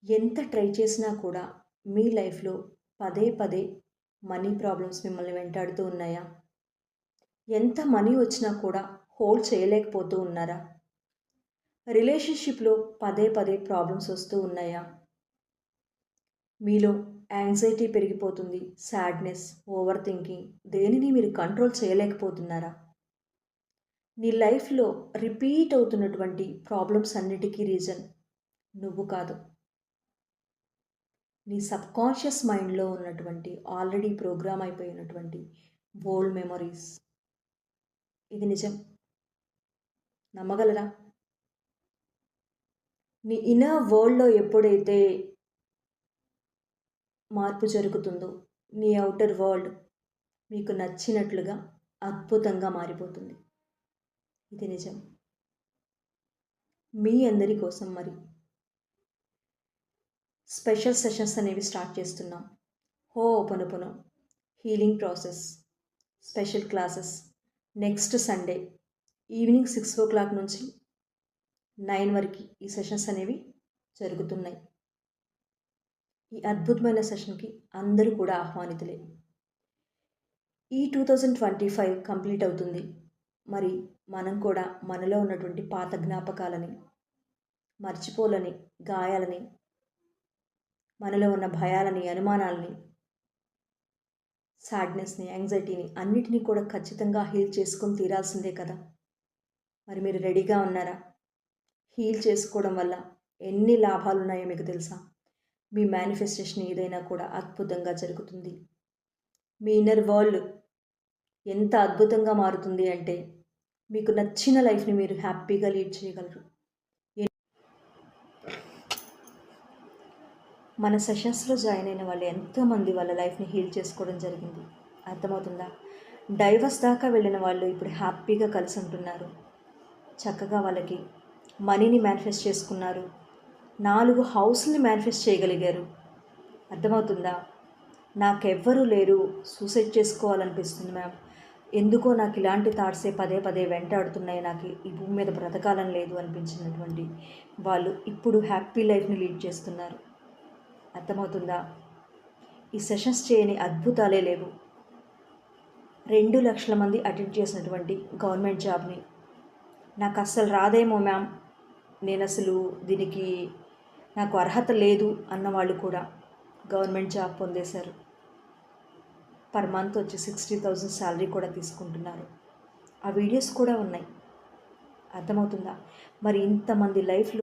ఎంత ట్రై చేసినా కూడా మీ లైఫ్‌లో పదే పదే మనీ ప్రాబ్లమ్స్ మిమ్మల్ని వెంటాడుతూ ఉన్నాయా? ఎంత మనీ వచ్చినా కూడా హోల్డ్ చేయలేకపోతూ ఉన్నారా? రిలేషన్‌షిప్‌లో పదే పదే ప్రాబ్లమ్స్ వస్తూ ఉన్నాయా? మీలో యాంగ్జైటీ పెరిగిపోతుంది. సాడ్‌నెస్, ఓవర్ థింకింగ్ దేనిని మీరు కంట్రోల్ చేయలేకపోతున్నారా? నీ లైఫ్‌లో రిపీట్ అవుతున్నటువంటి ప్రాబ్లమ్స్ అన్నిటికీ రీజన్ నువ్వు కాదు. నీ సబ్‌కాన్షియస్ మైండ్‌లో ఉన్నటువంటి ఆల్రెడీ ప్రోగ్రామ్ అయిపోయినటువంటి ఓల్డ్ మెమోరీస్. ఇది నిజం. నమ్మగలరా? నీ ఇన్నర్ వరల్డ్‌లో ఎప్పుడైతే మార్పు జరుగుతుందో, నీ ఔటర్ వరల్డ్ మీకు నచ్చినట్లుగా అద్భుతంగా మారిపోతుంది. ఇది నిజం. మీ అందరి కోసం మరి స్పెషల్ సెషన్స్ అనేవి స్టార్ట్ చేస్తున్నాం. Ho'oponopono healing process special classes next Sunday evening 6 నుంచి 9 వరకు ఈ సెషన్స్ అనేవి జరుగుతున్నాయి. ఈ అద్భుతమైన సెషన్‌కి అందరూ కూడా ఆహ్వానితులే. ఈ 2025 కంప్లీట్ అవుతుంది. మరి మనం కూడా మనలో ఉన్నటువంటి పాత జ్ఞాపకాలని, మర్చిపోలేని గాయాలని, మనలో ఉన్న భయాలని, అనుమానాలని, సాడ్‌నెస్‌ని, యాంగ్జైటీని అన్నిటిని కూడా ఖచ్చితంగా హీల్ చేసుకొని తీరాల్సిందే కదా! మరి మీరు రెడీగా ఉన్నారా? హీల్ చేసుకోవడం వల్ల ఎన్ని లాభాలున్నాయో మీకు తెలుసా? మీ మేనిఫెస్టేషన్ ఏదైనా కూడా అద్భుతంగా జరుగుతుంది. మీ ఇన్నర్ వరల్డ్ ఎంత అద్భుతంగా మారుతుంది అంటే, మీకు నచ్చిన లైఫ్‌ని మీరు హ్యాపీగా లీడ్ చేయగలరు. మన సెషన్స్‌లో జాయిన్ అయిన వాళ్ళు ఎంతోమంది వాళ్ళ లైఫ్‌ని హీల్ చేసుకోవడం జరిగింది. అర్థమవుతుందా? డైవర్స్ దాకా వెళ్ళిన వాళ్ళు ఇప్పుడు హ్యాపీగా కలిసి ఉంటున్నారు. చక్కగా వాళ్ళకి మనీని మేనిఫెస్ట్ చేసుకున్నారు. 4 హౌస్‌ని మేనిఫెస్ట్ చేయగలిగారు. అర్థమవుతుందా? నాకెవ్వరూ లేరు, సూసైడ్ చేసుకోవాలనిపిస్తుంది మ్యామ్. ఎందుకో నాకు ఇలాంటి థాట్సే పదే పదే వెంటాడుతున్నాయి. నాకు ఈ భూమి మీద బ్రతకాలని లేదు అనిపించినటువంటి వాళ్ళు ఇప్పుడు హ్యాపీ లైఫ్‌ని లీడ్ చేస్తున్నారు. అర్థమవుతుందా? ఈ సెషన్స్ చేయని అద్భుతాలే లేవు. 2,00,000 మంది అటెండ్ చేసినటువంటి గవర్నమెంట్ జాబ్‌ని నాకు అస్సలు రాదేమో మ్యామ్, నేనసలు దీనికి నాకు అర్హత లేదు అన్నవాళ్ళు కూడా గవర్నమెంట్ జాబ్ పొందేశారు. పర్ మంత్ వచ్చి 60,000 శాలరీ కూడా తీసుకుంటున్నారు. ఆ వీడియోస్ కూడా ఉన్నాయి. అర్థమవుతుందా? మరి ఇంతమంది లైఫ్‌లో